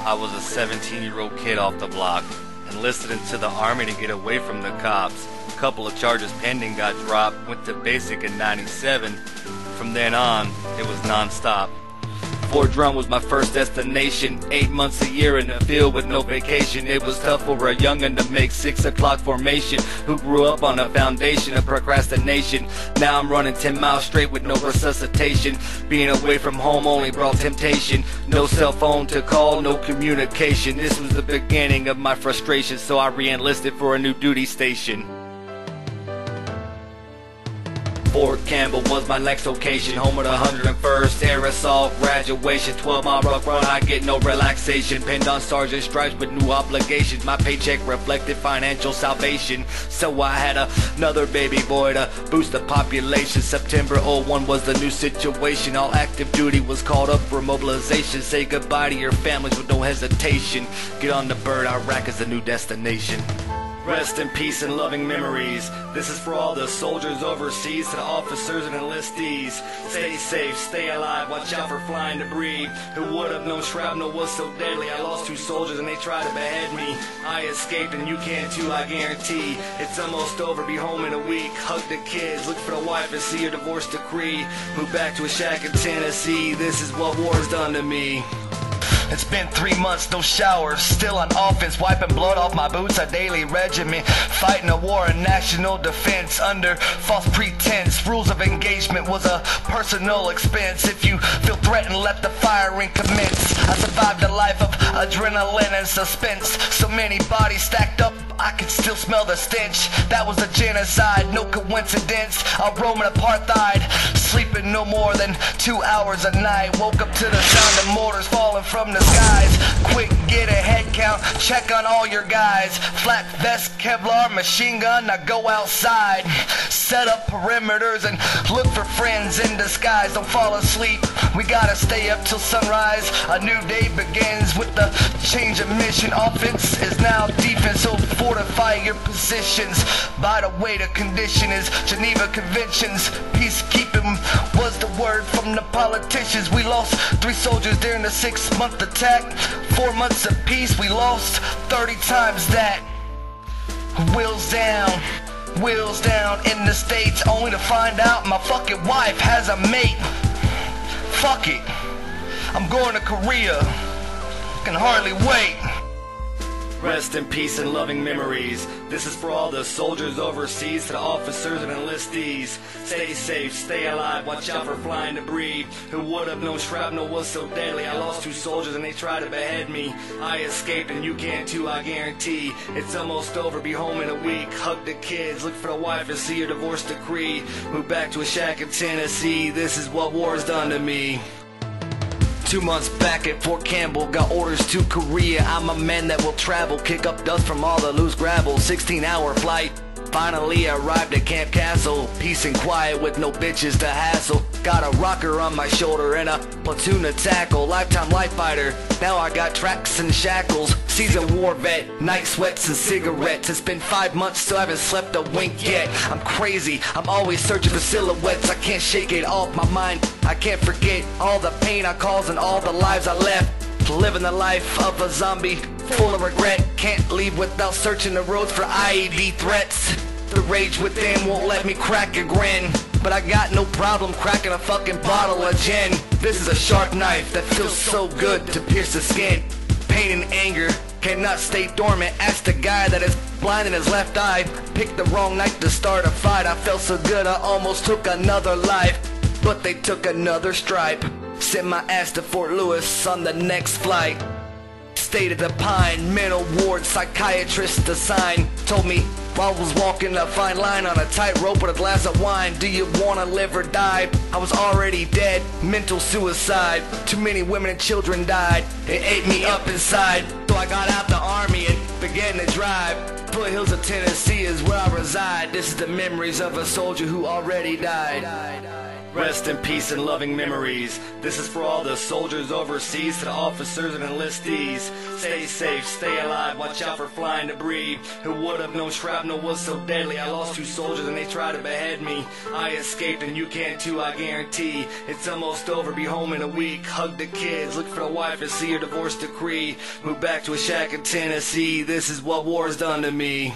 I was a 17-year-old kid off the block, enlisted into the army to get away from the cops. A couple of charges pending got dropped, went to basic in '97. From then on, it was non-stop. Fort Drum was my first destination. 8 months a year in the field with no vacation. It was tough for a youngin' to make 6 o'clock formation, who grew up on a foundation of procrastination. Now I'm running 10 miles straight with no resuscitation. Being away from home only brought temptation. No cell phone to call, no communication. This was the beginning of my frustration, so I re-enlisted for a new duty station. Fort Campbell was my next location, home of the 101st Air Assault graduation. 12-mile rough run, I get no relaxation. Pinned on sergeant stripes with new obligations. My paycheck reflected financial salvation, so I had another baby boy to boost the population. September '01 was the new situation. All active duty was called up for mobilization. Say goodbye to your families with no hesitation. Get on the bird, Iraq is the new destination. Rest in peace and loving memories. This is for all the soldiers overseas, to the officers and enlistees. Stay safe, stay alive, watch out for flying debris. Who would have known shrapnel was so deadly? I lost 2 soldiers and they tried to behead me. I escaped and you can too, I guarantee. It's almost over, be home in a week. Hug the kids, look for the wife and see her divorce decree. Move back to a shack in Tennessee. This is what war's done to me. It's been 3 months, no showers, still on offense, wiping blood off my boots, a daily regimen, fighting a war in national defense under false pretense. Rules of engagement was a personal expense. If you feel threatened, let the firing commence. I survived a life of adrenaline and suspense. So many bodies stacked up, I could still smell the stench. That was a genocide, no coincidence. A Roman apartheid, sleeping no more than 2 hours a night. Woke up to the sound of mortars falling from the skies. Quick, get a head count, check on all your guys. Flat vest, Kevlar, machine gun, now go outside. Set up perimeters and look for friends in disguise. Don't fall asleep, we gotta stay up till sunrise. A new day begins with the change of mission. Offense is now defense, so fortify your positions. By the way, the condition is Geneva Conventions. Peacekeeping was the word from the politicians. We lost 3 soldiers during the 6-month attack. 4 months of peace, we lost 30 times that. Wheels down in the States, only to find out my fucking wife has a mate. Fuck it, I'm going to Korea, can hardly wait. Rest in peace and loving memories. This is for all the soldiers overseas, to the officers and enlistees. Stay safe, stay alive, watch out for flying debris. Who would have known shrapnel was so deadly? I lost 2 soldiers and they tried to behead me. I escaped and you can too, I guarantee. It's almost over, be home in a week. Hug the kids, look for the wife and see her divorce decree. Move back to a shack in Tennessee. This is what war's done to me. 2 months back at Fort Campbell, got orders to Korea. I'm a man that will travel, kick up dust from all the loose gravel. 16-hour flight, finally arrived at Camp Castle. Peace and quiet with no bitches to hassle. Got a rocker on my shoulder and a platoon to tackle. Lifetime life fighter, now I got tracks and shackles. Seasoned war vet, night sweats and cigarettes. It's been 5 months, still haven't slept a wink yet. I'm crazy, I'm always searching for silhouettes. I can't shake it off my mind, I can't forget all the pain I caused and all the lives I left. Living the life of a zombie, full of regret. Can't leave without searching the roads for IED threats. The rage within won't let me crack a grin, but I got no problem cracking a fucking bottle of gin. This is a sharp knife that feels so good to pierce the skin. Pain and anger cannot stay dormant. Ask the guy that is blind in his left eye. Picked the wrong night to start a fight. I felt so good I almost took another life, but they took another stripe. Sent my ass to Fort Lewis on the next flight. Stayed at the Pine, mental ward, psychiatrist assigned. Told me while I was walking a fine line on a tightrope with a glass of wine. Do you wanna live or die? I was already dead, mental suicide. Too many women and children died. It ate me up inside. So I got out the army and began to drive. Foothills of Tennessee is where I reside. This is the memories of a soldier who already died. Rest in peace and loving memories. This is for all the soldiers overseas, to the officers and enlistees. Stay safe, stay alive, watch out for flying debris. Who would have known shrapnel was so deadly? I lost 2 soldiers and they tried to behead me. I escaped and you can too, I guarantee. It's almost over, be home in a week. Hug the kids, look for the wife and see her divorce decree. Move back to a shack in Tennessee. This is what war's done to me.